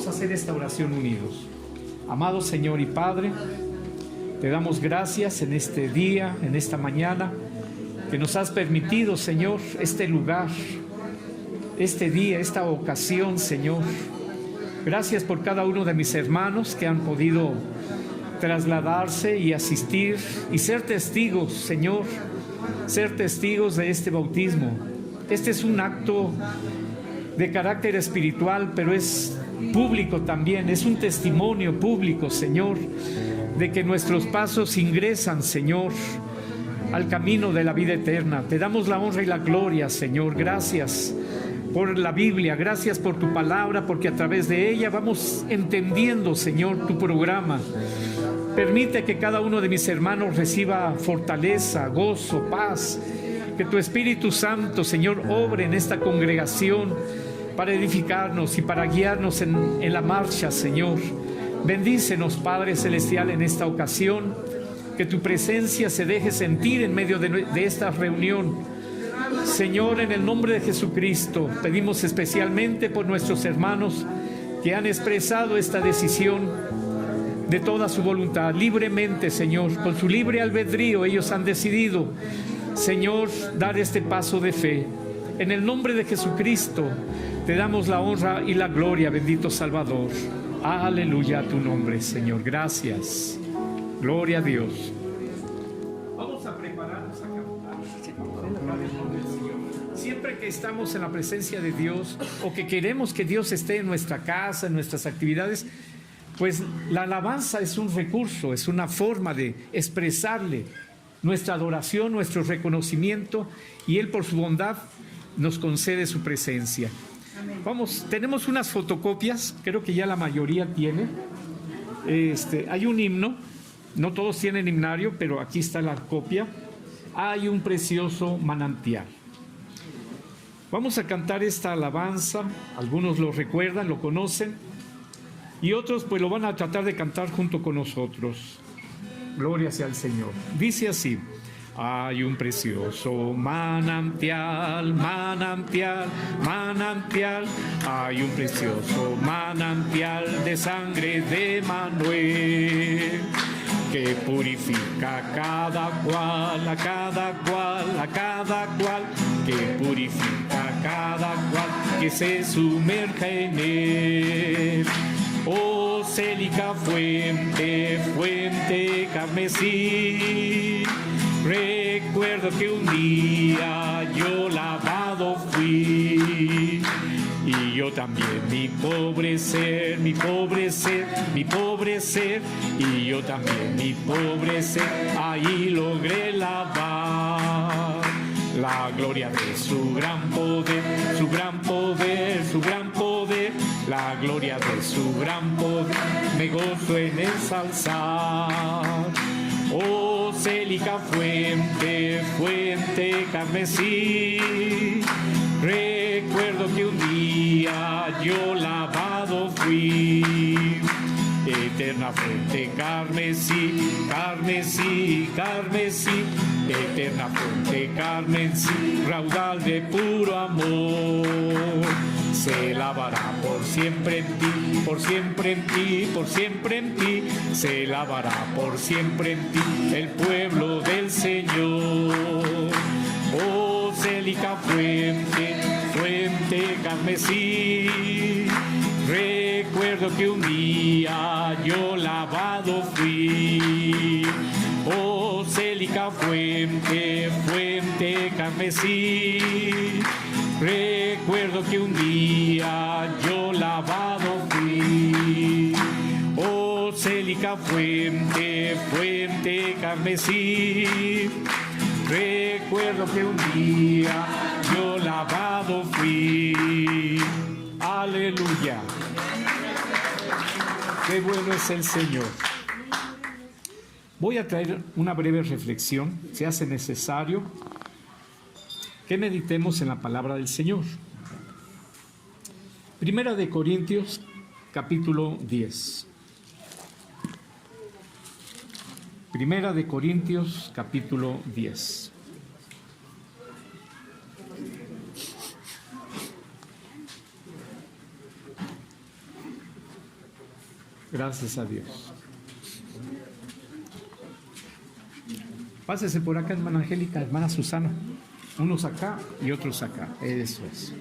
a hacer esta oración unidos. Amado Señor y Padre, te damos gracias en este día, en esta mañana, que nos has permitido, Señor, este lugar, este día, esta ocasión, Señor. Gracias por cada uno de mis hermanos que han podido trasladarse y asistir y ser testigos, Señor, ser testigos de este bautismo. Este es un acto de carácter espiritual, pero es público también, es un testimonio público, Señor, de que nuestros pasos ingresan, Señor, al camino de la vida eterna. Te damos la honra y la gloria, Señor. Gracias por la Biblia, gracias por tu palabra, porque a través de ella vamos entendiendo, Señor, tu programa. Permite que cada uno de mis hermanos reciba fortaleza, gozo, paz. Que tu Espíritu Santo, Señor, obre en esta congregación para edificarnos y para guiarnos en la marcha, Señor. Bendícenos, Padre Celestial, en esta ocasión. Que tu presencia se deje sentir en medio de esta reunión. Señor, en el nombre de Jesucristo, pedimos especialmente por nuestros hermanos que han expresado esta decisión de toda su voluntad, libremente, Señor, con su libre albedrío, ellos han decidido, Señor, dar este paso de fe. En el nombre de Jesucristo, te damos la honra y la gloria, bendito Salvador. Aleluya a tu nombre, Señor. Gracias. Gloria a Dios. Vamos a prepararnos a cantar. Siempre que estamos en la presencia de Dios o que queremos que Dios esté en nuestra casa, en nuestras actividades, pues la alabanza es un recurso, es una forma de expresarle nuestra adoración, nuestro reconocimiento, y Él por su bondad nos concede su presencia. Vamos, tenemos unas fotocopias, creo que ya la mayoría tiene. Hay un himno, no todos tienen himnario, pero aquí está la copia. Hay un precioso manantial. Vamos a cantar esta alabanza, algunos lo recuerdan, lo conocen, y otros pues lo van a tratar de cantar junto con nosotros. Gloria sea al Señor. Dice así: hay un precioso manantial, manantial, manantial. Hay un precioso manantial de sangre de Manuel, que purifica a cada cual, a cada cual, a cada cual, que purifica a cada cual que se sumerja en él. Oh, célica fuente, fuente carmesí, recuerdo que un día yo lavado fui, y yo también, mi pobre ser, mi pobre ser, mi pobre ser, y yo también, mi pobre ser, ahí logré lavar. La gloria de su gran poder, su gran poder, su gran poder, la gloria de su gran poder, me gozo en ensalzar. Oh, célica fuente, fuente carmesí, recuerdo que un día yo lavado fui. Eterna fuente carmesí, carmesí, carmesí, eterna fuente carmesí, raudal de puro amor, se lavará por siempre en ti, por siempre en ti, por siempre en ti, se lavará por siempre en ti el pueblo del Señor. Oh, célica fuente, fuente carmesí, recuerdo que un día yo lavado fui. Oh, célica fuente, fuente carmesí, recuerdo que un día yo lavado fui. Oh, célica fuente, fuente carmesí, recuerdo que un día yo lavado fui. Aleluya. Qué bueno es el Señor. Voy a traer una breve reflexión, si hace necesario, que meditemos en la palabra del Señor. Primera de Corintios, capítulo 10. Primera de Corintios, capítulo 10. Gracias a Dios. Pásese por acá, hermana Angélica, hermana Susana. Unos acá y otros acá. Eso es.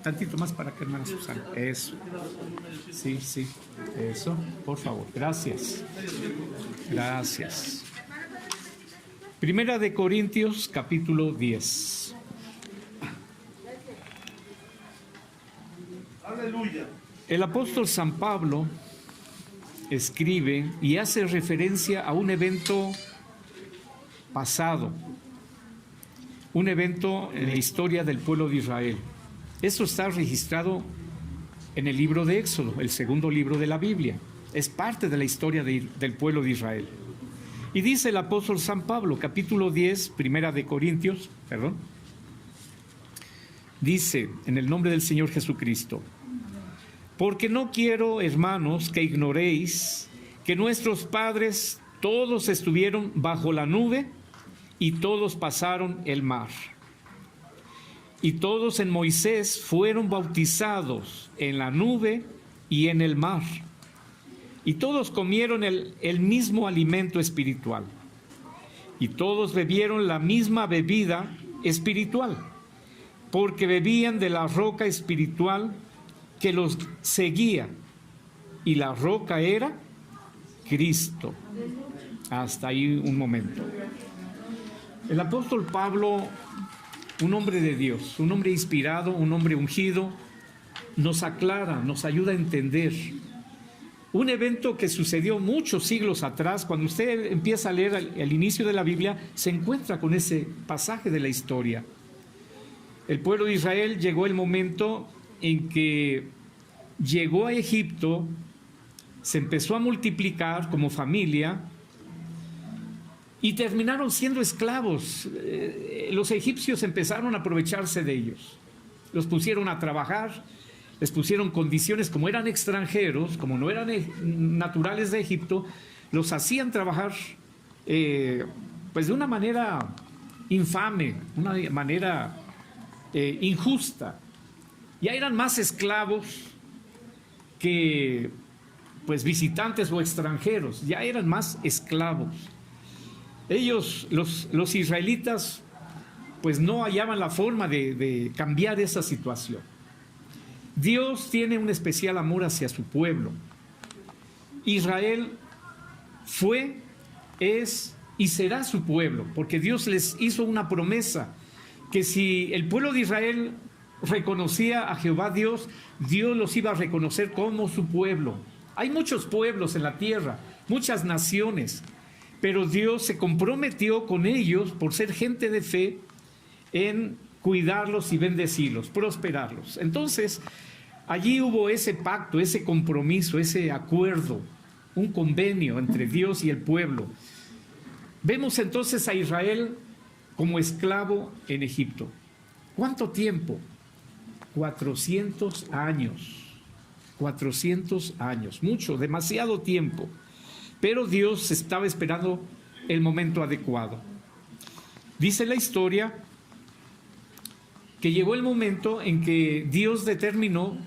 Tantito más para acá, hermana Susana. Eso. Sí, sí. Eso. Por favor. Gracias. Gracias. Primera de Corintios, capítulo 10. Aleluya. El apóstol San Pablo escribe y hace referencia a un evento pasado, un evento en la historia del pueblo de Israel. Esto está registrado en el libro de Éxodo, el segundo libro de la Biblia. Es parte de la historia del pueblo de Israel. Y dice el apóstol San Pablo, capítulo 10, primera de Corintios, dice, en el nombre del Señor Jesucristo: porque no quiero, hermanos, que ignoréis que nuestros padres todos estuvieron bajo la nube y todos pasaron el mar. Y todos en Moisés fueron bautizados en la nube y en el mar. Y todos comieron el mismo alimento espiritual. Y todos bebieron la misma bebida espiritual, porque bebían de la roca espiritual que los seguía, y la roca era Cristo. Hasta ahí un momento. El apóstol Pablo, un hombre de Dios, un hombre inspirado, un hombre ungido, nos aclara, nos ayuda a entender un evento que sucedió muchos siglos atrás. Cuando usted empieza a leer el inicio de la Biblia, se encuentra con ese pasaje de la historia. El pueblo de Israel llegó el momento en que llegó a Egipto, se empezó a multiplicar como familia y terminaron siendo esclavos. Los egipcios empezaron a aprovecharse de ellos, los pusieron a trabajar, les pusieron condiciones. Como eran extranjeros, como no eran naturales de Egipto, los hacían trabajar pues de una manera infame, una manera injusta. Ya eran más esclavos que pues visitantes o extranjeros, ya eran más esclavos. Ellos, los israelitas, pues no hallaban la forma de cambiar esa situación. Dios tiene un especial amor hacia su pueblo. Israel fue, es y será su pueblo, porque Dios les hizo una promesa, que si el pueblo de Israel reconocía a Jehová Dios, Dios los iba a reconocer como su pueblo. Hay muchos pueblos en la tierra, muchas naciones, pero Dios se comprometió con ellos, por ser gente de fe, en cuidarlos y bendecirlos, prosperarlos. Entonces, allí hubo ese pacto, ese compromiso, ese acuerdo, un convenio entre Dios y el pueblo. Vemos entonces a Israel como esclavo en Egipto. ¿Cuánto tiempo? 400 años. 400 años, mucho, demasiado tiempo. Pero Dios estaba esperando el momento adecuado. Dice la historia que llegó el momento en que Dios determinó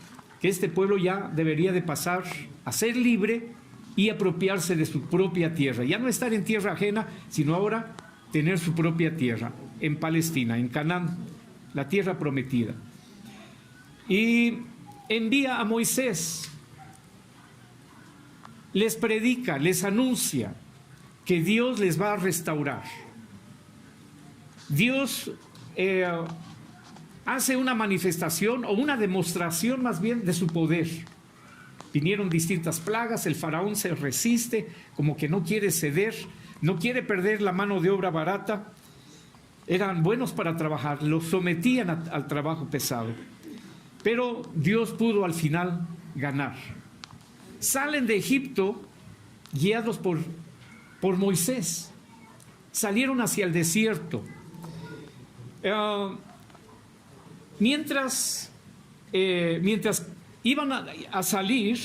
que este pueblo ya debería de pasar a ser libre y apropiarse de su propia tierra. Ya no estar en tierra ajena, sino ahora tener su propia tierra, en Palestina, en Canaán, la tierra prometida. Y envía a Moisés, les predica, les anuncia que Dios les va a restaurar. Dios hace una manifestación o una demostración más bien de su poder. Vinieron distintas plagas, el faraón se resiste, como que no quiere ceder, no quiere perder la mano de obra barata. Eran buenos para trabajar, los sometían al trabajo pesado. Pero Dios pudo al final ganar. Salen de Egipto guiados por Moisés. Salieron hacia el desierto. Mientras iban a salir,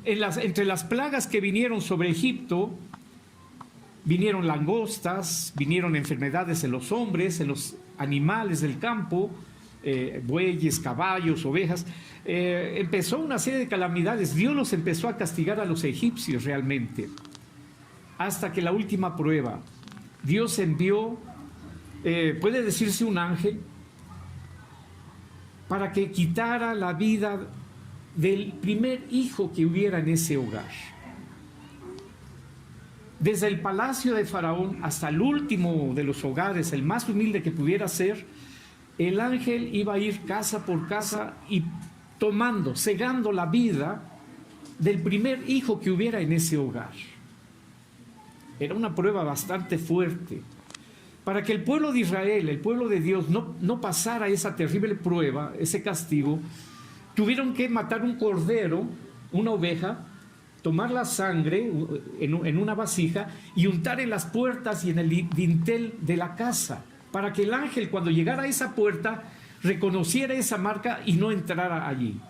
entre las plagas que vinieron sobre Egipto, vinieron langostas, vinieron enfermedades en los hombres, en los animales del campo, bueyes, caballos, ovejas. Empezó una serie de calamidades. Dios los empezó a castigar a los egipcios realmente. Hasta que la última prueba, Dios envió, puede decirse un ángel, para que quitara la vida del primer hijo que hubiera en ese hogar. Desde el palacio de Faraón hasta el último de los hogares, el más humilde que pudiera ser, el ángel iba a ir casa por casa y cegando la vida del primer hijo que hubiera en ese hogar. Era una prueba bastante fuerte. Para que el pueblo de Israel, el pueblo de Dios, no pasara esa terrible prueba, ese castigo, tuvieron que matar un cordero, una oveja, tomar la sangre en una vasija y untar en las puertas y en el dintel de la casa, para que el ángel, cuando llegara a esa puerta, reconociera esa marca y no entrara allí.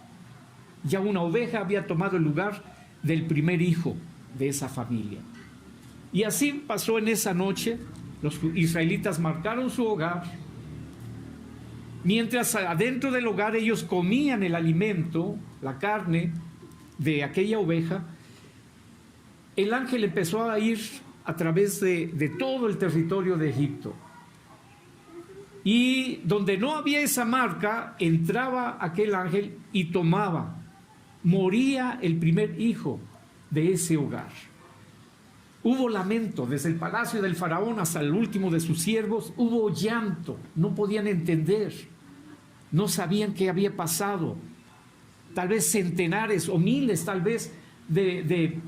Ya una oveja había tomado el lugar del primer hijo de esa familia. Y así pasó en esa noche. Los israelitas marcaron su hogar. Mientras adentro del hogar ellos comían el alimento, la carne de aquella oveja, el ángel empezó a ir a través de todo el territorio de Egipto. Y donde no había esa marca, entraba aquel ángel y tomaba. Moría el primer hijo de ese hogar. Hubo lamento desde el palacio del faraón hasta el último de sus siervos. Hubo llanto, no podían entender, no sabían qué había pasado. Tal vez centenares o miles, tal vez, de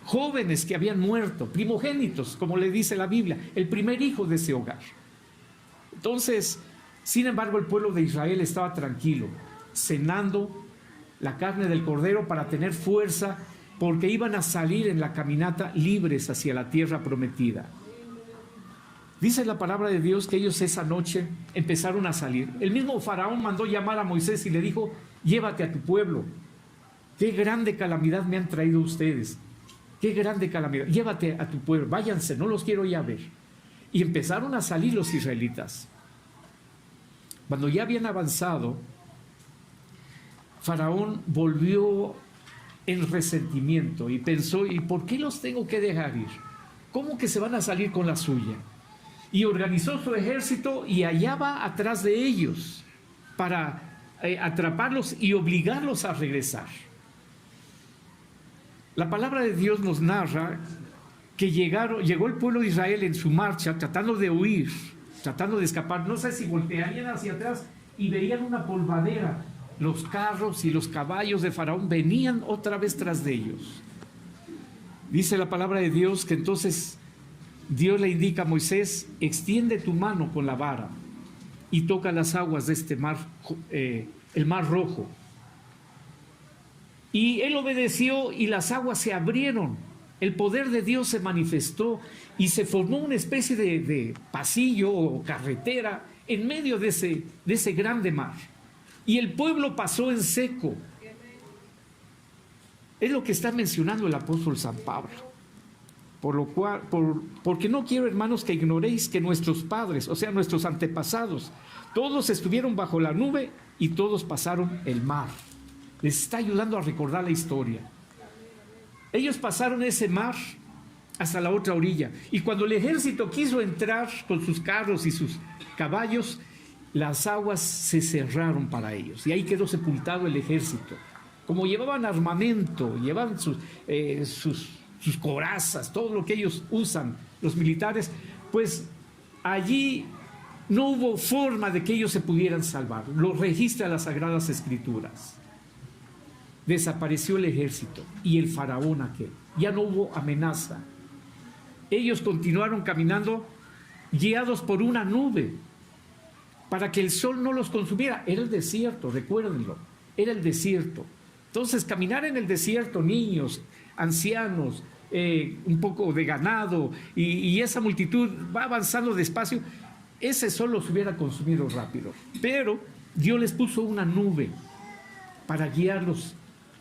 jóvenes que habían muerto, primogénitos, como le dice la Biblia, el primer hijo de ese hogar. Entonces, sin embargo, el pueblo de Israel estaba tranquilo, cenando la carne del cordero para tener fuerza, porque iban a salir en la caminata libres hacia la tierra prometida. Dice la palabra de Dios que ellos esa noche empezaron a salir. El mismo faraón mandó llamar a Moisés y le dijo: llévate a tu pueblo. Qué grande calamidad me han traído ustedes. Qué grande calamidad. Llévate a tu pueblo, váyanse, no los quiero ya ver. Y empezaron a salir los israelitas. Cuando ya habían avanzado, Faraón volvió en resentimiento y pensó: ¿y por qué los tengo que dejar ir? ¿Cómo que se van a salir con la suya? Y organizó su ejército y allá va atrás de ellos para atraparlos y obligarlos a regresar. La palabra de Dios nos narra que llegó el pueblo de Israel en su marcha tratando de huir, tratando de escapar. No sé si voltearían hacia atrás y veían una polvadera. Los carros y los caballos de Faraón venían otra vez tras de ellos. Dice la palabra de Dios que entonces Dios le indica a Moisés: extiende tu mano con la vara y toca las aguas de este mar, el mar rojo. Y él obedeció y las aguas se abrieron. El poder de Dios se manifestó y se formó una especie de pasillo o carretera en medio de ese grande mar. Y el pueblo pasó en seco. Es lo que está mencionando el apóstol San Pablo. Porque no quiero, hermanos, que ignoréis que nuestros padres, o sea, nuestros antepasados, todos estuvieron bajo la nube y todos pasaron el mar. Les está ayudando a recordar la historia. Ellos pasaron ese mar hasta la otra orilla. Y cuando el ejército quiso entrar con sus carros y sus caballos, las aguas se cerraron para ellos. Y ahí quedó sepultado el ejército. Como llevaban armamento, llevaban sus corazas, todo lo que ellos usan, los militares, pues allí no hubo forma de que ellos se pudieran salvar. Lo registra las Sagradas Escrituras. Desapareció el ejército y el faraón aquel. Ya no hubo amenaza. Ellos continuaron caminando guiados por una nube para que el sol no los consumiera. Era el desierto, recuérdenlo, era el desierto. Entonces, caminar en el desierto, niños, ancianos, un poco de ganado, y esa multitud va avanzando despacio, ese sol los hubiera consumido rápido. Pero Dios les puso una nube para guiarlos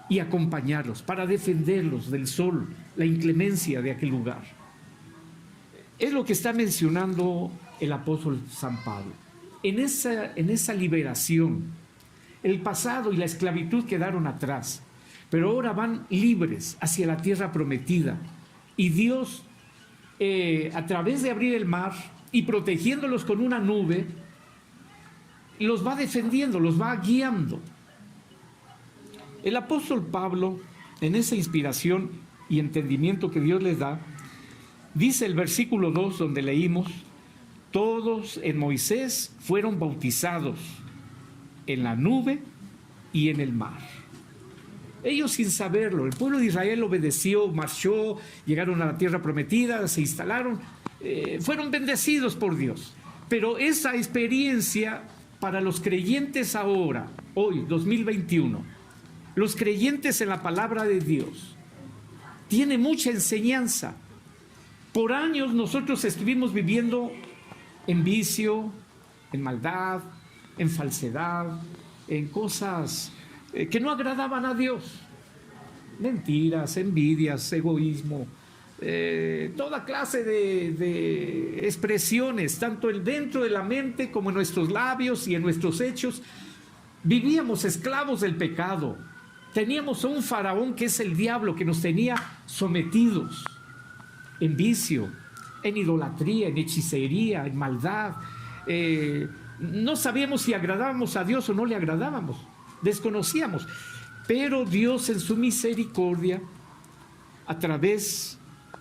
y acompañarlos, para defenderlos del sol, la inclemencia de aquel lugar. Es lo que está mencionando el apóstol San Pablo. en esa liberación. El pasado y la esclavitud quedaron atrás, pero ahora van libres hacia la tierra prometida. Y Dios, a través de abrir el mar y protegiéndolos con una nube, los va defendiendo, los va guiando. El apóstol Pablo, en esa inspiración y entendimiento que Dios les da, dice el versículo 2 donde leímos: todos en Moisés fueron bautizados en la nube y en el mar. Ellos sin saberlo, el pueblo de Israel obedeció, marchó, llegaron a la tierra prometida, se instalaron, fueron bendecidos por Dios. Pero esa experiencia para los creyentes ahora, hoy, 2021, los creyentes en la palabra de Dios, tiene mucha enseñanza. Por años nosotros estuvimos viviendo en vicio, en maldad, en falsedad, en cosas que no agradaban a Dios. Mentiras, envidias, egoísmo, toda clase de expresiones, tanto dentro de la mente como en nuestros labios y en nuestros hechos. Vivíamos esclavos del pecado. Teníamos a un faraón que es el diablo, que nos tenía sometidos en vicio, en idolatría, en hechicería, en maldad. No sabíamos si agradábamos a Dios o no le agradábamos, desconocíamos. Pero Dios en su misericordia, a través,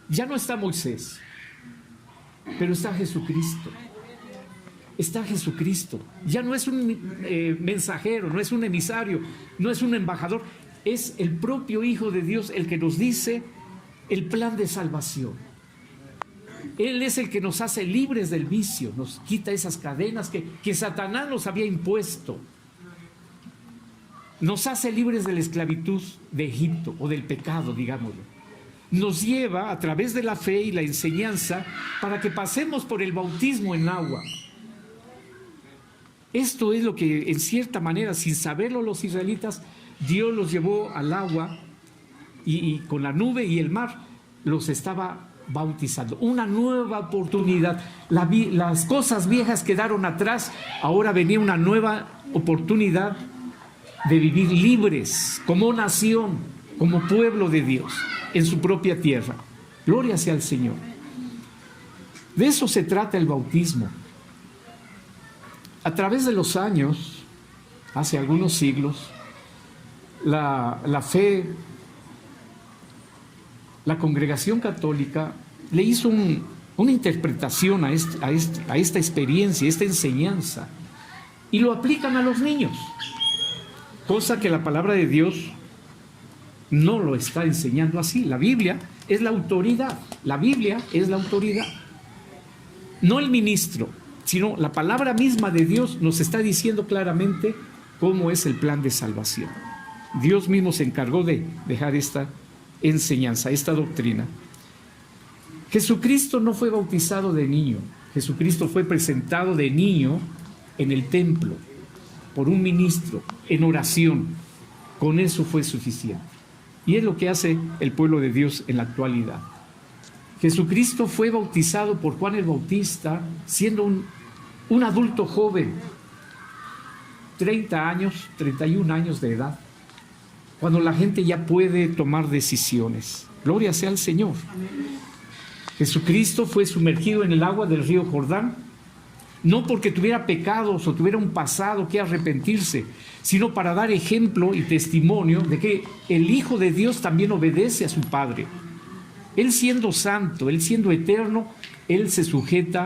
ya no está Moisés, pero está Jesucristo. Está Jesucristo. Ya no es un mensajero, no es un emisario, no es un embajador. Es el propio Hijo de Dios el que nos dice el plan de salvación. Él es el que nos hace libres del vicio, nos quita esas cadenas que Satanás nos había impuesto. Nos hace libres de la esclavitud de Egipto o del pecado, digámoslo. Nos lleva a través de la fe y la enseñanza para que pasemos por el bautismo en agua. Esto es lo que, en cierta manera, sin saberlo los israelitas, Dios los llevó al agua y con la nube y el mar los estaba bautizando. Una nueva oportunidad. Las cosas viejas quedaron atrás, ahora venía una nueva oportunidad de vivir libres como nación, como pueblo de Dios, en su propia tierra. Gloria sea al Señor. De eso se trata el bautismo. A través de los años, hace algunos siglos, la fe, la congregación católica le hizo una interpretación a esta experiencia, a esta enseñanza, y lo aplican a los niños, cosa que la palabra de Dios no lo está enseñando así. La Biblia es la autoridad, la Biblia es la autoridad, no el ministro, sino la palabra misma de Dios nos está diciendo claramente cómo es el plan de salvación. Dios mismo se encargó de dejar esta enseñanza, esta doctrina. Jesucristo no fue bautizado de niño. Jesucristo fue presentado de niño en el templo por un ministro, en oración. Con eso fue suficiente. Y es lo que hace el pueblo de Dios en la actualidad. Jesucristo fue bautizado por Juan el Bautista siendo un adulto joven, 30 años, 31 años de edad, cuando la gente ya puede tomar decisiones. Gloria sea al Señor. Jesucristo fue sumergido en el agua del río Jordán, no porque tuviera pecados o tuviera un pasado que arrepentirse, sino para dar ejemplo y testimonio de que el Hijo de Dios también obedece a su Padre. Él siendo santo, Él siendo eterno, Él se sujeta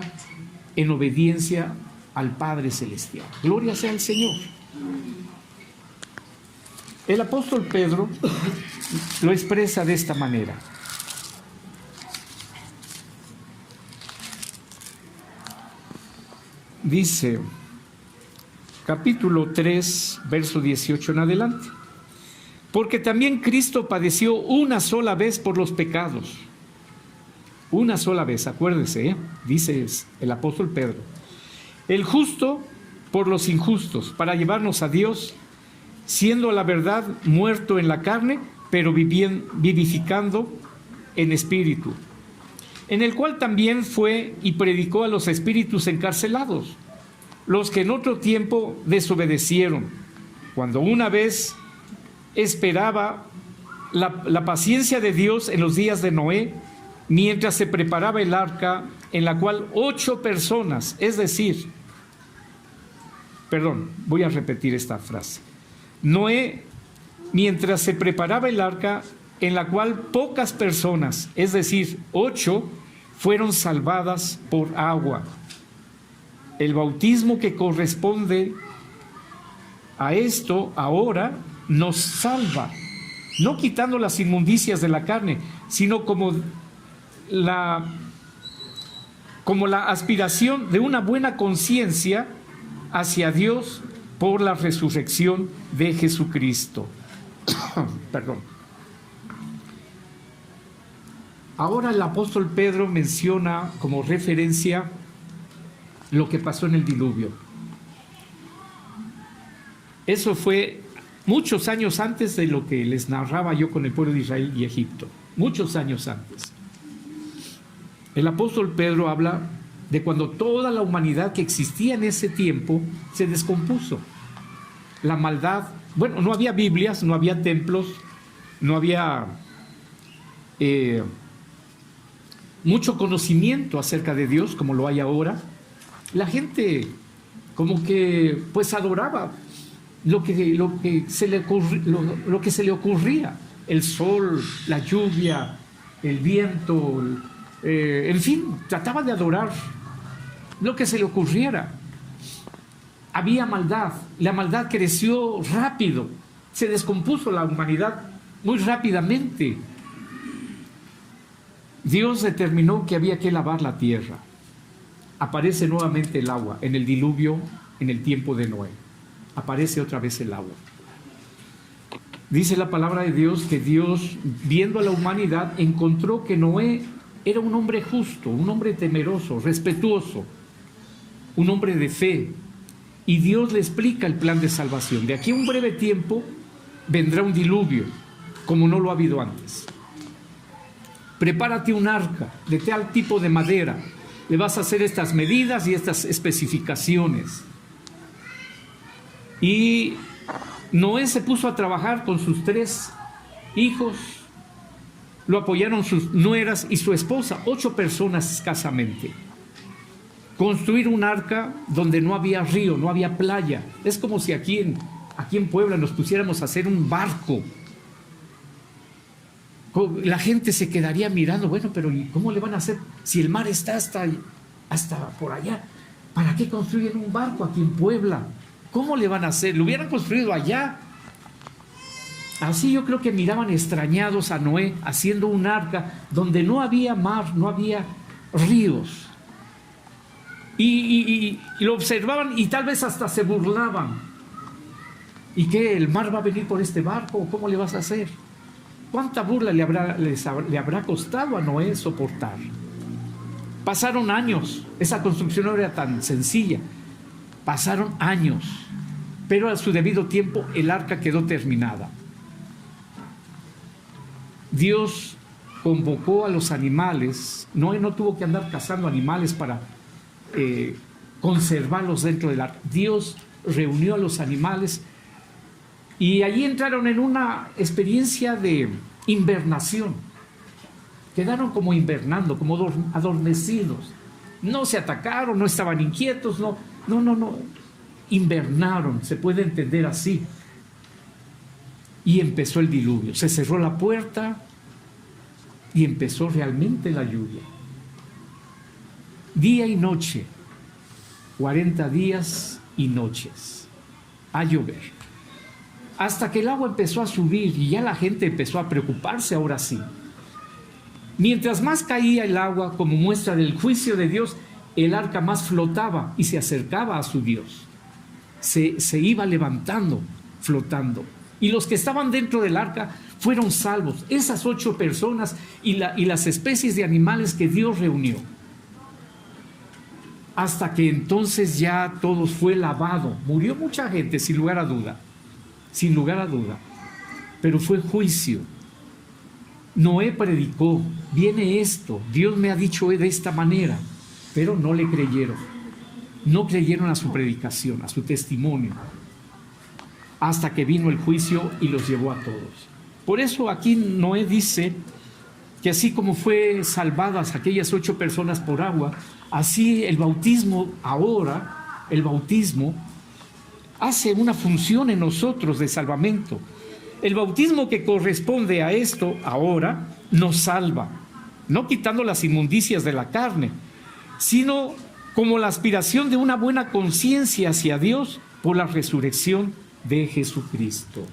en obediencia al Padre Celestial. Gloria sea al Señor. El apóstol Pedro lo expresa de esta manera. Dice, capítulo 3, verso 18 en adelante. Porque también Cristo padeció una sola vez por los pecados. Una sola vez, acuérdese, dice el apóstol Pedro. El justo por los injustos, para llevarnos a Dios, siendo la verdad muerto en la carne, pero vivificando en espíritu, en el cual también fue y predicó a los espíritus encarcelados, los que en otro tiempo desobedecieron, cuando una vez esperaba la paciencia de Dios en los días de Noé, mientras se preparaba el arca, en la cual 8 personas, voy a repetir esta frase. Noé, mientras se preparaba el arca, en la cual pocas personas, es decir, 8, fueron salvadas por agua. El bautismo que corresponde a esto ahora nos salva, no quitando las inmundicias de la carne, sino como la aspiración de una buena conciencia hacia Dios por la resurrección de Jesucristo. Perdón. Ahora el apóstol Pedro menciona como referencia lo que pasó en el diluvio. Eso fue muchos años antes de lo que les narraba yo con el pueblo de Israel y Egipto. Muchos años antes. El apóstol Pedro habla de cuando toda la humanidad que existía en ese tiempo se descompuso. La maldad, bueno, no había Biblias, no había templos, no había mucho conocimiento acerca de Dios como lo hay ahora. La gente como que pues adoraba lo que se le ocurría, el sol, la lluvia, el viento, en fin, trataba de adorar lo que se le ocurriera. Había maldad, la maldad creció rápido, se descompuso la humanidad muy rápidamente. Dios determinó que había que lavar la tierra. Aparece nuevamente el agua en el diluvio, en el tiempo de Noé. Aparece otra vez el agua. Dice la palabra de Dios que Dios, viendo a la humanidad, encontró que Noé era un hombre justo, un hombre temeroso, respetuoso, un hombre de fe. Y Dios le explica el plan de salvación. De aquí a un breve tiempo vendrá un diluvio, como no lo ha habido antes. Prepárate un arca de tal tipo de madera. Le vas a hacer estas medidas y estas especificaciones. Y Noé se puso a trabajar con sus 3 hijos. Lo apoyaron sus nueras y su esposa, 8 personas escasamente. Construir un arca donde no había río, no había playa. Es como si aquí en Puebla nos pusiéramos a hacer un barco. La gente se quedaría mirando, bueno, pero ¿y cómo le van a hacer si el mar está hasta por allá? ¿Para qué construyen un barco aquí en Puebla? ¿Cómo le van a hacer? Lo hubieran construido allá. Así yo creo que miraban extrañados a Noé haciendo un arca donde no había mar, no había ríos. Y lo observaban y tal vez hasta se burlaban. ¿Y qué? ¿El mar va a venir por este barco? ¿Cómo le vas a hacer? ¿Cuánta burla le habrá costado a Noé soportar? Pasaron años. Esa construcción no era tan sencilla. Pasaron años. Pero a su debido tiempo el arca quedó terminada. Dios convocó a los animales. Noé no tuvo que andar cazando animales para conservarlos dentro del arca. Dios reunió a los animales y allí entraron en una experiencia de invernación. Quedaron como invernando, como adormecidos. No se atacaron, no estaban inquietos, no. Invernaron, se puede entender así. Y empezó el diluvio. Se cerró la puerta y empezó realmente la lluvia. Día y noche, 40 días y noches, a llover. Hasta que el agua empezó a subir y ya la gente empezó a preocuparse ahora sí. Mientras más caía el agua como muestra del juicio de Dios, el arca más flotaba y se acercaba a su Dios. Se iba levantando, flotando. Y los que estaban dentro del arca fueron salvos. Esas 8 personas y las especies de animales que Dios reunió. Hasta que entonces ya todo fue lavado. Murió mucha gente, sin lugar a duda. Sin lugar a duda. Pero fue juicio. Noé predicó, viene esto, Dios me ha dicho de esta manera, pero no le creyeron. no creyeron a su predicación, a su testimonio, hasta que vino el juicio y los llevó a todos. Por eso aquí Noé dice que así como fue salvadas aquellas 8 personas por agua, así el bautismo ahora, el bautismo hace una función en nosotros de salvamento. El bautismo que corresponde a esto ahora nos salva, no quitando las inmundicias de la carne, sino como la aspiración de una buena conciencia hacia Dios por la resurrección de Jesucristo.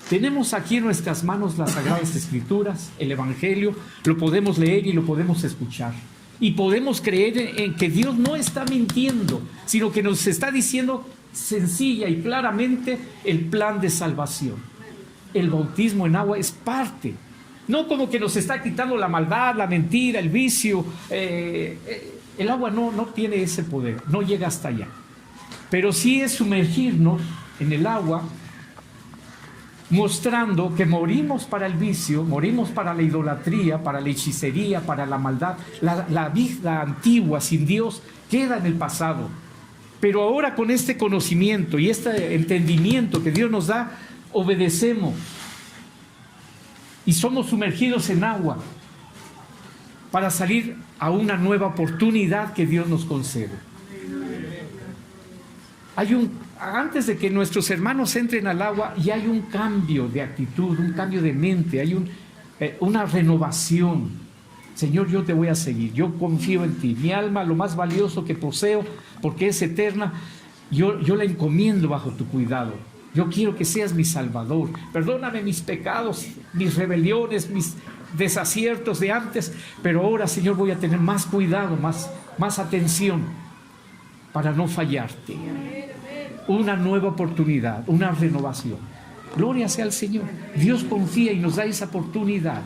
Tenemos aquí en nuestras manos las Sagradas Escrituras, el Evangelio, lo podemos leer y lo podemos escuchar. Y podemos creer en que Dios no está mintiendo, sino que nos está diciendo sencilla y claramente el plan de salvación. El bautismo en agua es parte, no como que nos está quitando la maldad, la mentira, el vicio. El agua no tiene ese poder, no llega hasta allá. Pero sí es sumergirnos en el agua, mostrando que morimos para el vicio, morimos para la idolatría, para la hechicería, para la maldad. La vida antigua sin Dios queda en el pasado. Pero ahora con este conocimiento y este entendimiento que Dios nos da, obedecemos y somos sumergidos en agua para salir a una nueva oportunidad que Dios nos concede. Antes de que nuestros hermanos entren al agua, ya hay un cambio de actitud, un cambio de mente, hay una renovación. Señor, yo te voy a seguir, yo confío en ti. Mi alma, lo más valioso que poseo, porque es eterna, yo la encomiendo bajo tu cuidado. Yo quiero que seas mi Salvador. Perdóname mis pecados, mis rebeliones, mis desaciertos de antes, pero ahora, Señor, voy a tener más cuidado, más atención para no fallarte. Una nueva oportunidad, una renovación. Gloria sea al Señor. Dios confía y nos da esa oportunidad.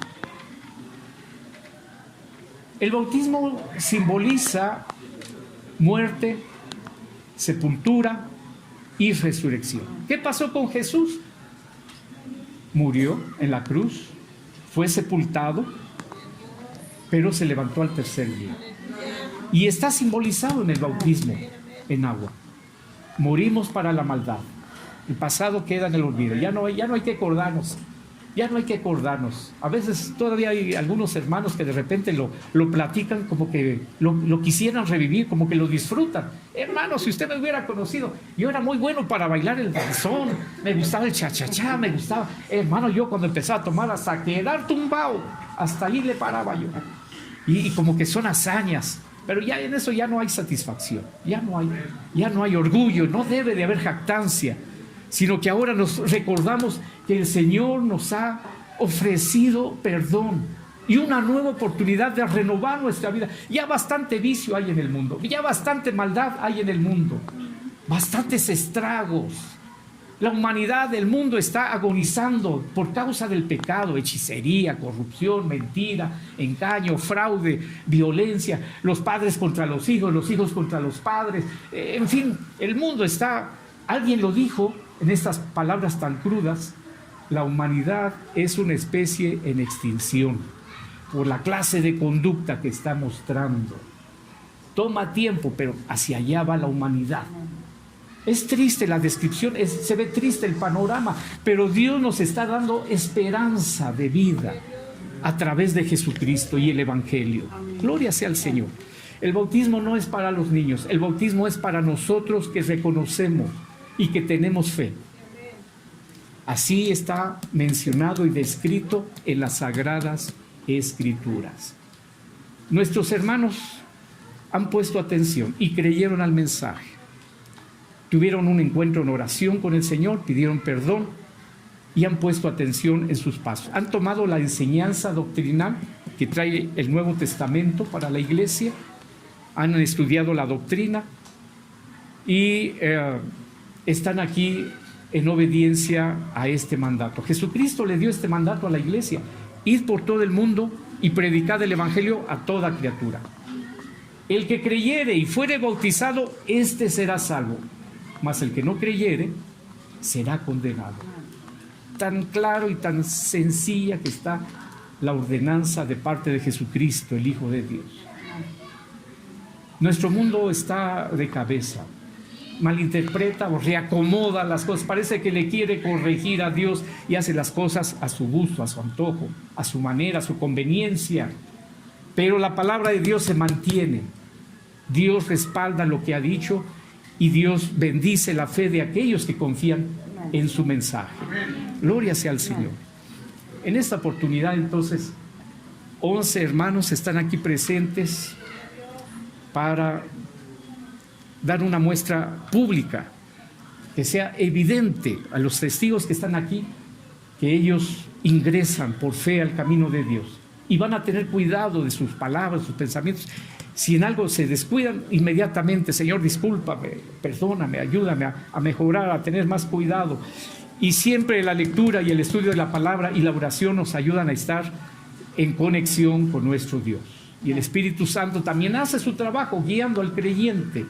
El bautismo simboliza muerte, sepultura y resurrección. ¿Qué pasó con Jesús? Murió en la cruz, fue sepultado, pero se levantó al tercer día. Y está simbolizado en el bautismo en agua. Morimos para la maldad. El pasado queda en el olvido. Ya no hay que acordarnos. Ya no hay que acordarnos. A veces todavía hay algunos hermanos que de repente lo platican como que lo quisieran revivir, como que lo disfrutan. Hermano, si usted me hubiera conocido, yo era muy bueno para bailar el danzón, me gustaba el cha-cha-cha, me gustaba. Hermano, yo cuando empezaba a tomar hasta quedar tumbado, hasta ahí le paraba yo. Y como que son hazañas. Pero ya en eso ya no hay satisfacción, ya no hay orgullo, no debe de haber jactancia, sino que ahora nos recordamos que el Señor nos ha ofrecido perdón y una nueva oportunidad de renovar nuestra vida. Ya bastante vicio hay en el mundo, ya bastante maldad hay en el mundo, bastantes estragos. La humanidad, el mundo está agonizando por causa del pecado, hechicería, corrupción, mentira, engaño, fraude, violencia, los padres contra los hijos contra los padres. En fin, el mundo está, alguien lo dijo en estas palabras tan crudas, la humanidad es una especie en extinción por la clase de conducta que está mostrando. Toma tiempo, pero hacia allá va la humanidad. Es triste la descripción, se ve triste el panorama, pero Dios nos está dando esperanza de vida a través de Jesucristo y el Evangelio. Gloria sea al Señor. El bautismo no es para los niños, el bautismo es para nosotros que reconocemos y que tenemos fe. Así está mencionado y descrito en las Sagradas Escrituras. Nuestros hermanos han puesto atención y creyeron al mensaje. Tuvieron un encuentro en oración con el Señor, pidieron perdón y han puesto atención en sus pasos. Han tomado la enseñanza doctrinal que trae el Nuevo Testamento para la iglesia, han estudiado la doctrina y están aquí en obediencia a este mandato. Jesucristo le dio este mandato a la iglesia: id por todo el mundo y predicad el Evangelio a toda criatura. El que creyere y fuere bautizado, éste será salvo, mas el que no creyere será condenado. Tan claro y tan sencilla que está la ordenanza de parte de Jesucristo, el Hijo de Dios. Nuestro mundo está de cabeza, malinterpreta o reacomoda las cosas, parece que le quiere corregir a Dios y hace las cosas a su gusto, a su antojo, a su manera, a su conveniencia. Pero la palabra de Dios se mantiene. Dios respalda lo que ha dicho y Dios bendice la fe de aquellos que confían en su mensaje. Gloria sea al Señor. En esta oportunidad, entonces, 11 hermanos están aquí presentes para dar una muestra pública, que sea evidente a los testigos que están aquí, que ellos ingresan por fe al camino de Dios y van a tener cuidado de sus palabras, sus pensamientos. Si en algo se descuidan, inmediatamente, Señor, discúlpame, perdóname, ayúdame a mejorar, a tener más cuidado. Y siempre la lectura y el estudio de la palabra y la oración nos ayudan a estar en conexión con nuestro Dios. Y el Espíritu Santo también hace su trabajo guiando al creyente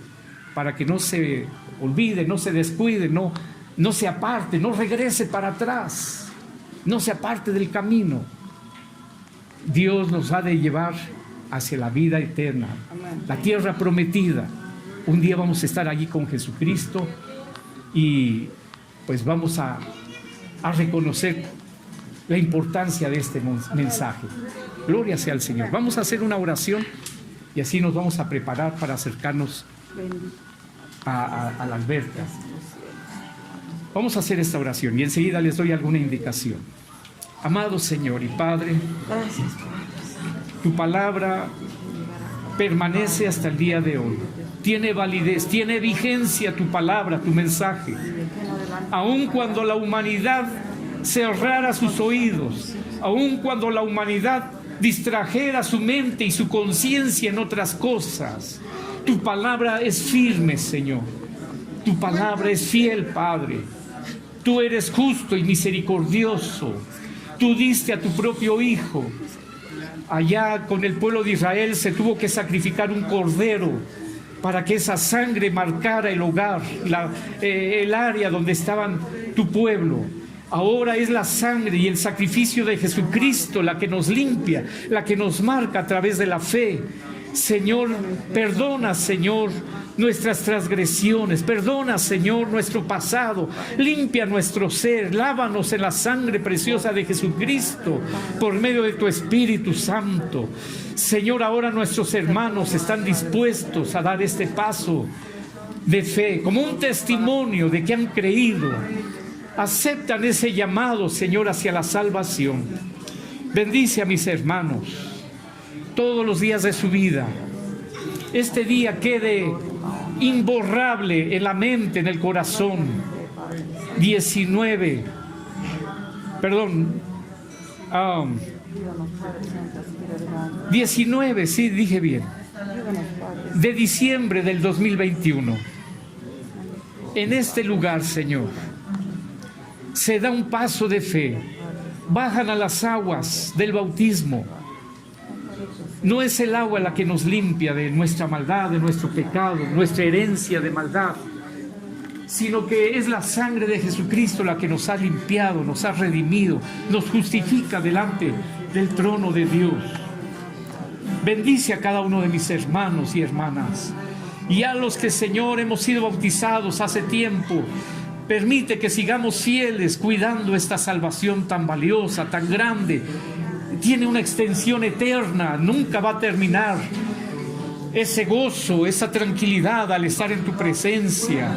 para que no se olvide, no se descuide, no se aparte, no regrese para atrás, no se aparte del camino. Dios nos ha de llevar hacia la vida eterna, la tierra prometida. Un día vamos a estar allí con Jesucristo y pues vamos a reconocer la importancia de este mensaje. Gloria sea al Señor. Vamos a hacer una oración y así nos vamos a preparar para acercarnos a la alberca. Vamos a hacer esta oración y enseguida les doy alguna indicación. Amado Señor y Padre, tu palabra permanece hasta el día de hoy. Tiene validez, tiene vigencia tu palabra, tu mensaje. Aun cuando la humanidad cerrara sus oídos, aun cuando la humanidad distrajera su mente y su conciencia en otras cosas, tu palabra es firme, Señor. Tu palabra es fiel, Padre. Tú eres justo y misericordioso. Tú diste a tu propio Hijo. Allá con el pueblo de Israel se tuvo que sacrificar un cordero para que esa sangre marcara el hogar, el área donde estaban tu pueblo. Ahora es la sangre y el sacrificio de Jesucristo la que nos limpia, la que nos marca a través de la fe. Señor, perdona, Señor, nuestras transgresiones, perdona, Señor, nuestro pasado, limpia nuestro ser, lávanos en la sangre preciosa de Jesucristo por medio de tu Espíritu Santo. Señor, ahora nuestros hermanos están dispuestos a dar este paso de fe como un testimonio de que han creído. Aceptan ese llamado, Señor, hacia la salvación. Bendice a mis hermanos todos los días de su vida. Este día quede imborrable en la mente, en el corazón. 19 sí, dije bien, de diciembre del 2021. En este lugar, Señor, se da un paso de fe. Bajan a las aguas del bautismo. No es el agua la que nos limpia de nuestra maldad, de nuestro pecado, nuestra herencia de maldad, sino que es la sangre de Jesucristo la que nos ha limpiado, nos ha redimido, nos justifica delante del trono de Dios. Bendice a cada uno de mis hermanos y hermanas, y a los que, Señor, hemos sido bautizados hace tiempo. Permite que sigamos fieles cuidando esta salvación tan valiosa, tan grande. Tiene una extensión eterna, nunca va a terminar. Ese gozo, esa tranquilidad al estar en tu presencia.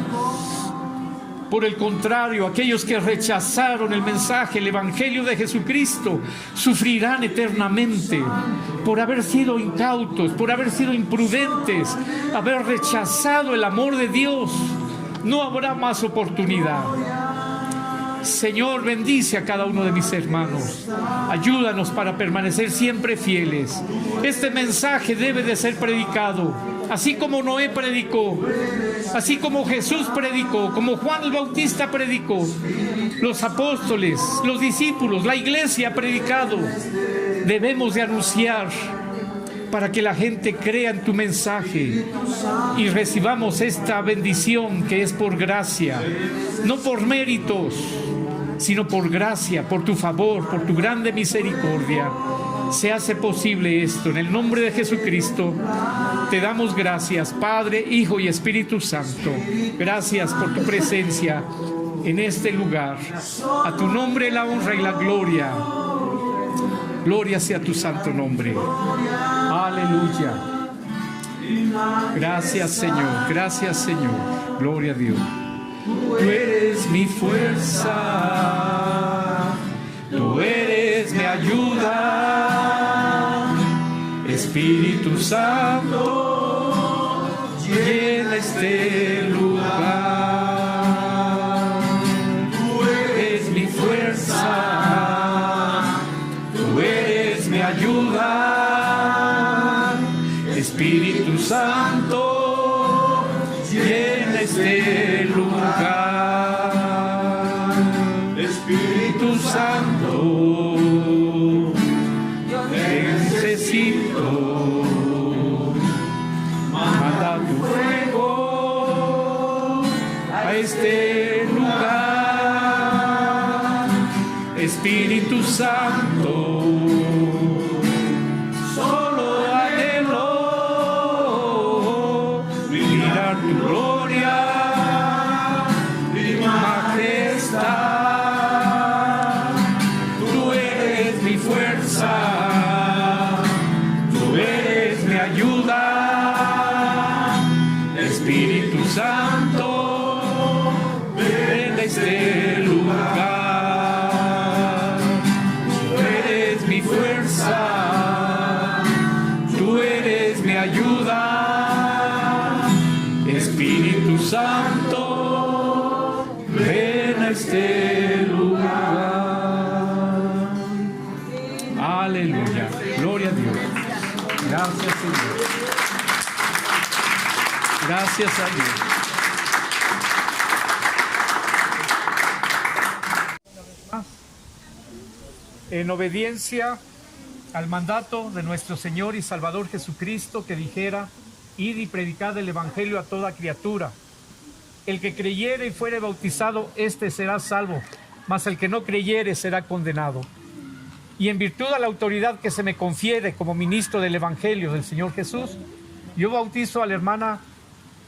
Por el contrario, aquellos que rechazaron el mensaje, el evangelio de Jesucristo, sufrirán eternamente por haber sido incautos, por haber sido imprudentes, haber rechazado el amor de Dios. No habrá más oportunidad. Señor, bendice a cada uno de mis hermanos. Ayúdanos para permanecer siempre fieles. Este mensaje debe de ser predicado, así como Noé predicó, así como Jesús predicó, como Juan el Bautista predicó, los apóstoles, los discípulos, la iglesia ha predicado. Debemos de anunciar para que la gente crea en tu mensaje y recibamos esta bendición que es por gracia, no por méritos, sino por gracia, por tu favor, por tu grande misericordia. Se hace posible esto en el nombre de Jesucristo. Te damos gracias, Padre, Hijo y Espíritu Santo. Gracias por tu presencia en este lugar. A tu nombre la honra y la gloria. Gloria sea tu santo nombre. Aleluya. Gracias, Señor. Gracias, Señor. Gloria a Dios. Tú eres mi fuerza. Tú eres mi ayuda. Espíritu Santo, llena este lugar. Tú eres mi fuerza. Tú eres mi ayuda. Espíritu Santo, llena este lugar. Espíritu Santo, necesito. Manda tu fuego a este lugar. Espíritu Santo, solo anhelo mirar tu gloria y majestad. Tú eres mi fuerza, tú eres mi ayuda. Espíritu Santo, ven a este lugar. Tú eres mi fuerza, tú eres mi ayuda. Espíritu Santo, ven a este lugar. Aleluya. Gloria a Dios. Gracias, Señor. Gracias a Dios. En obediencia al mandato de nuestro Señor y Salvador Jesucristo, que dijera: id y predicad el Evangelio a toda criatura. El que creyere y fuere bautizado, éste será salvo, mas el que no creyere será condenado. Y en virtud de la autoridad que se me confiere como ministro del Evangelio del Señor Jesús, yo bautizo a la hermana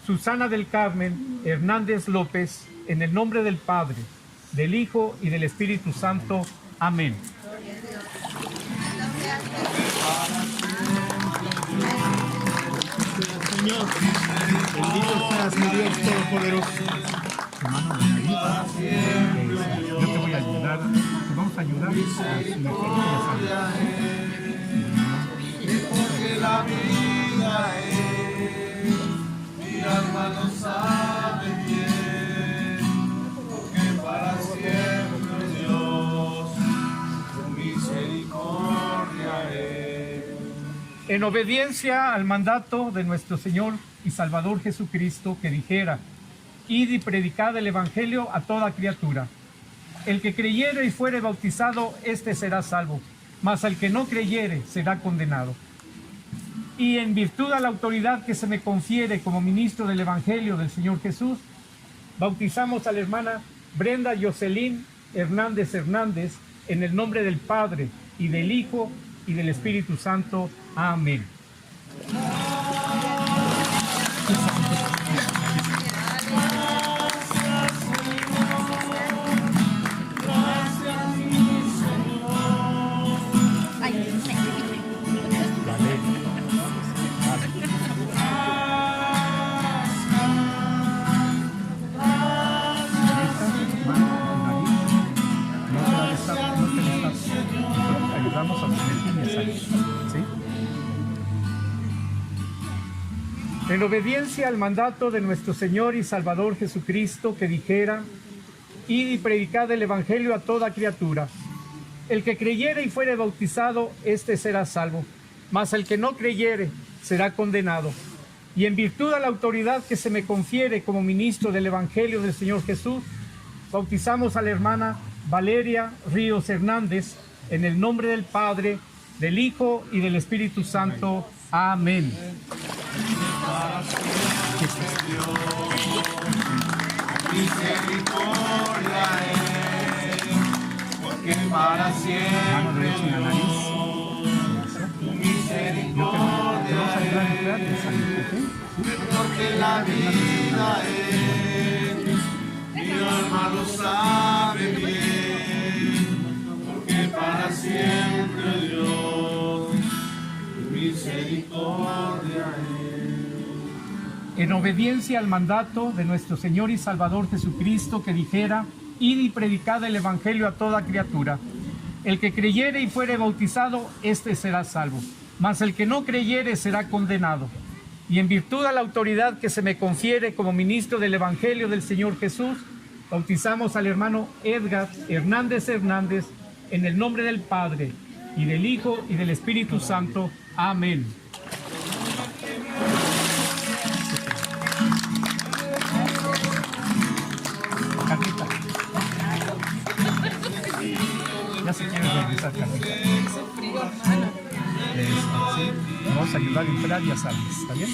Susana del Carmen Hernández López, en el nombre del Padre, del Hijo y del Espíritu Santo. Amén. Señor, bendito seas, mi Dios Todopoderoso. Hermano Margarita, yo te voy a ayudar, te vamos a ayudar a sumergirte. Porque la vida es, mi alma lo sabe bien, porque para siempre Dios, su misericordia es. En obediencia al mandato de nuestro Señor y Salvador Jesucristo, que dijera: id y predicad el Evangelio a toda criatura. El que creyere y fuere bautizado, éste será salvo, mas el que no creyere será condenado. Y en virtud a la autoridad que se me confiere como ministro del Evangelio del Señor Jesús, bautizamos a la hermana Brenda Jocelyn Hernández Hernández, en el nombre del Padre, y del Hijo, y del Espíritu Santo. Amén. Ayudamos a ¿sí? En obediencia al mandato de nuestro Señor y Salvador Jesucristo, que dijera: id y predicad el Evangelio a toda criatura. El que creyere y fuere bautizado, éste será salvo, mas el que no creyere será condenado. Y en virtud de la autoridad que se me confiere como ministro del Evangelio del Señor Jesús, bautizamos a la hermana Valeria Ríos Hernández, en el nombre del Padre, del Hijo y del Espíritu Santo. Amén. Misericordia es, porque para siempre Mano derecha en la nariz. tu misericordia es. mejor que la vida es. Mi alma lo sabe bien, porque para siempre Dios, tu misericordia es. En obediencia al mandato de nuestro Señor y Salvador Jesucristo, que dijera: id y predicad el Evangelio a toda criatura. El que creyere y fuere bautizado, éste será salvo. Mas el que no creyere será condenado. Y en virtud a la autoridad que se me confiere como ministro del Evangelio del Señor Jesús, bautizamos al hermano Edgar Hernández Hernández en el nombre del Padre, y del Hijo, y del Espíritu Santo. Amén. Carlita. Ya se quiere regresar, Carlita. Sí. Vamos a ayudar a entrar, ya sabes, ¿está bien?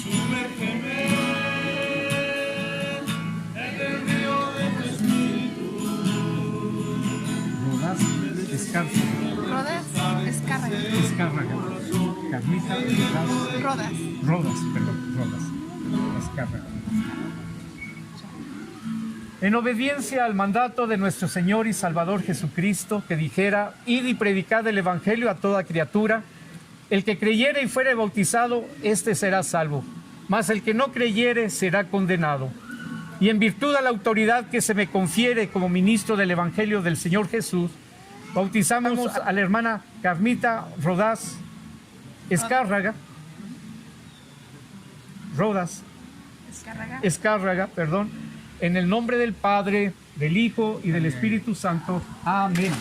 Rodas Escárraga. Carlita Rodas. Escárraga. En obediencia al mandato de nuestro Señor y Salvador Jesucristo, que dijera: id y predicad el Evangelio a toda criatura, el que creyere y fuere bautizado, éste será salvo, mas el que no creyere será condenado. Y en virtud a la autoridad que se me confiere como ministro del Evangelio del Señor Jesús, bautizamos a la hermana Carlita Rodas Escárraga, en el nombre del Padre, del Hijo y del Espíritu Santo. Amén.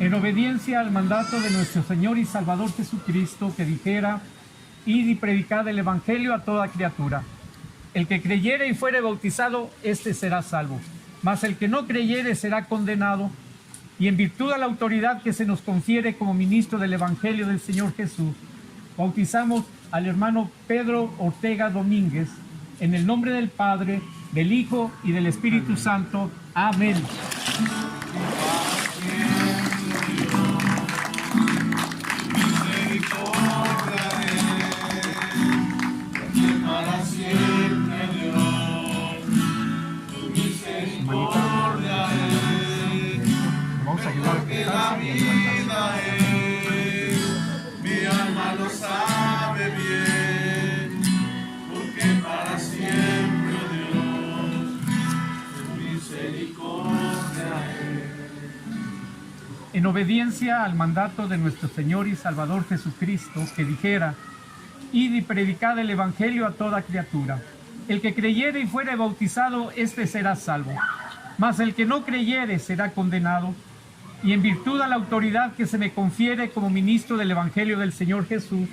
En obediencia al mandato de nuestro Señor y Salvador Jesucristo, que dijera: id y predicad el Evangelio a toda criatura. El que creyere y fuere bautizado, éste será salvo. Mas el que no creyere será condenado. Y en virtud a la autoridad que se nos confiere como ministro del Evangelio del Señor Jesús, bautizamos al hermano Pedro Ortega Domínguez, en el nombre del Padre, del Hijo y del Espíritu Santo. Amén. Vamos a ayudar a cantar y a levantarse. Mi alma lo sabe bien, porque para siempre Dios, tu misericordia es. En obediencia al mandato de nuestro Señor y Salvador Jesucristo, que dijera: id y predicad el Evangelio a toda criatura. El que creyere y fuere bautizado, éste será salvo. Mas el que no creyere será condenado. Y en virtud a la autoridad que se me confiere como ministro del Evangelio del Señor Jesús,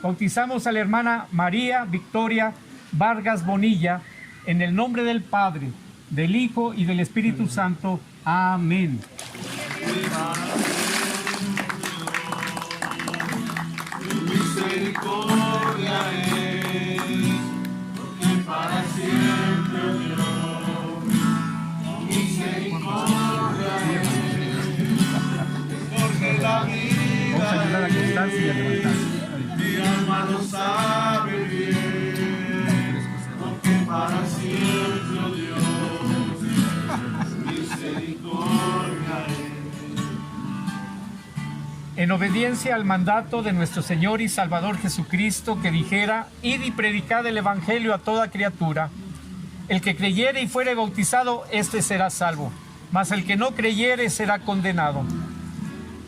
bautizamos a la hermana María Victoria Vargas Bonilla, en el nombre del Padre, del Hijo y del Espíritu Santo. Amén. Misericordia es, porque para siempre Dios, misericordia es, porque la vida Vamos a ayudar a cantarse y a levantarse. mi alma lo sabe bien, porque para siempre Dios, misericordia es. En obediencia al mandato de nuestro Señor y Salvador Jesucristo, que dijera: id y predicad el Evangelio a toda criatura. El que creyere y fuere bautizado, éste será salvo. Mas el que no creyere será condenado.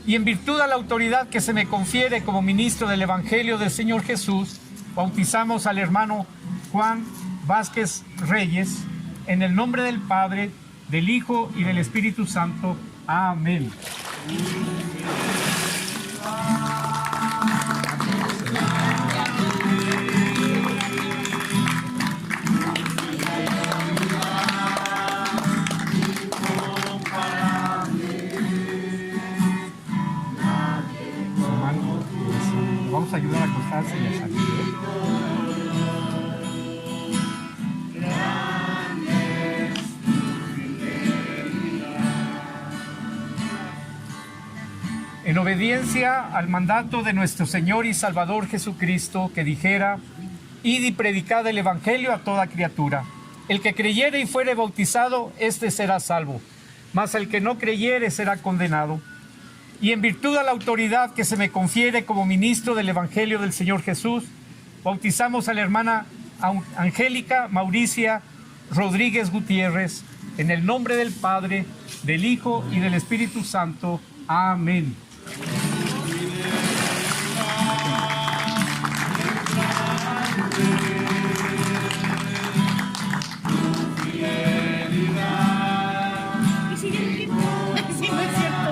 Y en virtud a la autoridad que se me confiere como ministro del Evangelio del Señor Jesús, bautizamos al hermano Juan Vázquez Reyes, en el nombre del Padre, del Hijo y del Espíritu Santo. Amén. En obediencia al mandato de nuestro Señor y Salvador Jesucristo, que dijera: id y predicad el Evangelio a toda criatura. El que creyere y fuere bautizado, éste será salvo, mas el que no creyere será condenado. Y en virtud de la autoridad que se me confiere como ministro del Evangelio del Señor Jesús, bautizamos a la hermana Angélica Mauricia Rodríguez Gutiérrez, en el nombre del Padre, del Hijo y del Espíritu Santo. Amén.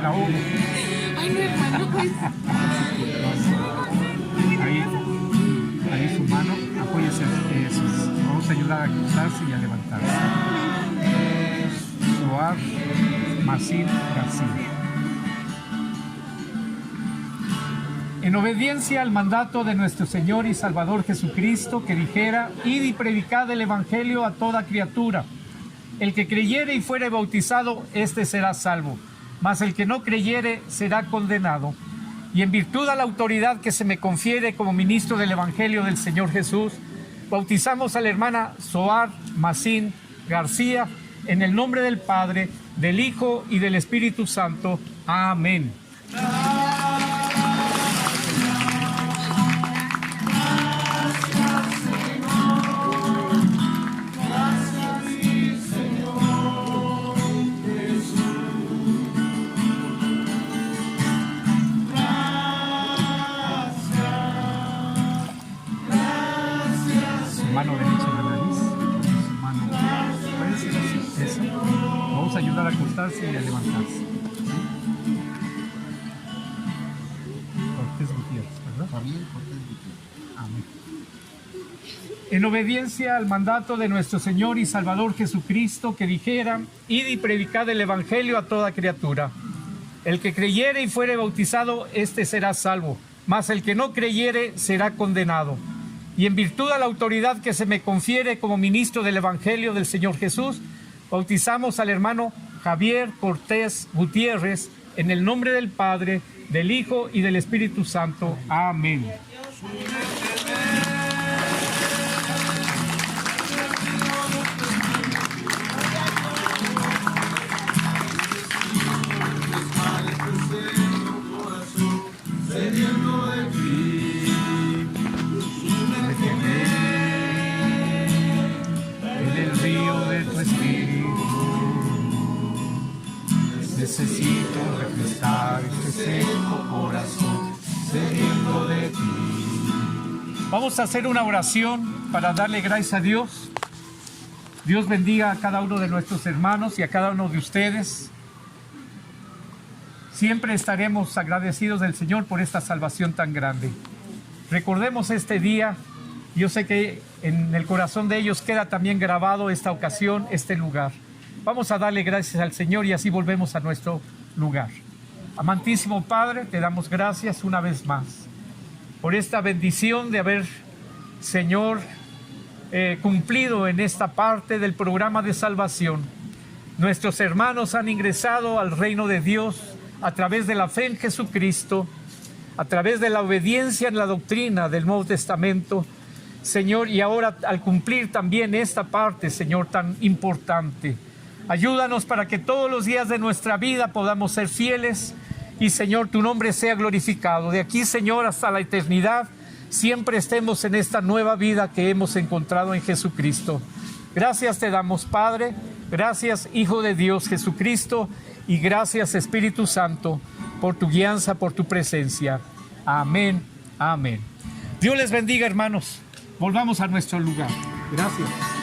La uno. Ay, no, hermano, pues. Ahí su mano, apóyese. Eso es. Vamos a ayudar a cruzarse y a levantarse. Soar Macín García. En obediencia al mandato de nuestro Señor y Salvador Jesucristo, que dijera: id y predicad el Evangelio a toda criatura. El que creyere y fuere bautizado, éste será salvo, mas el que no creyere será condenado. Y en virtud a la autoridad que se me confiere como ministro del Evangelio del Señor Jesús, bautizamos a la hermana Soar Macín García, en el nombre del Padre, del Hijo y del Espíritu Santo. Amén. Mano derecha en la nariz, su mano, puede ser así, eso. Vamos a ayudar a acostarse y a levantarse. Cortés Gutiérrez, ¿verdad? Javier Cortés Gutiérrez. Amén. En obediencia al mandato de nuestro Señor y Salvador Jesucristo, que dijera: id y predicad el Evangelio a toda criatura. El que creyere y fuere bautizado, éste será salvo, mas el que no creyere será condenado. Y en virtud de la autoridad que se me confiere como ministro del Evangelio del Señor Jesús, bautizamos al hermano Javier Cortés Gutiérrez, en el nombre del Padre, del Hijo y del Espíritu Santo. Amén. Necesito refrescar este seco corazón sediento de ti. Vamos a hacer una oración para darle gracias a Dios. Dios bendiga a cada uno de nuestros hermanos y a cada uno de ustedes. Siempre estaremos agradecidos del Señor por esta salvación tan grande. Recordemos este día. Yo sé que en el corazón de ellos queda también grabado esta ocasión, este lugar. Vamos a darle gracias al Señor y así volvemos a nuestro lugar. Amantísimo Padre, te damos gracias una vez más por esta bendición de haber, Señor, cumplido en esta parte del programa de salvación. Nuestros hermanos han ingresado al reino de Dios a través de la fe en Jesucristo, a través de la obediencia en la doctrina del Nuevo Testamento, Señor, y ahora al cumplir también esta parte, Señor, tan importante. Ayúdanos para que todos los días de nuestra vida podamos ser fieles y, Señor, tu nombre sea glorificado. De aquí, Señor, hasta la eternidad, siempre estemos en esta nueva vida que hemos encontrado en Jesucristo. Gracias te damos, Padre. Gracias, Hijo de Dios Jesucristo. Y gracias, Espíritu Santo, por tu guianza, por tu presencia. Amén. Amén. Dios les bendiga, hermanos. Volvamos a nuestro lugar. Gracias.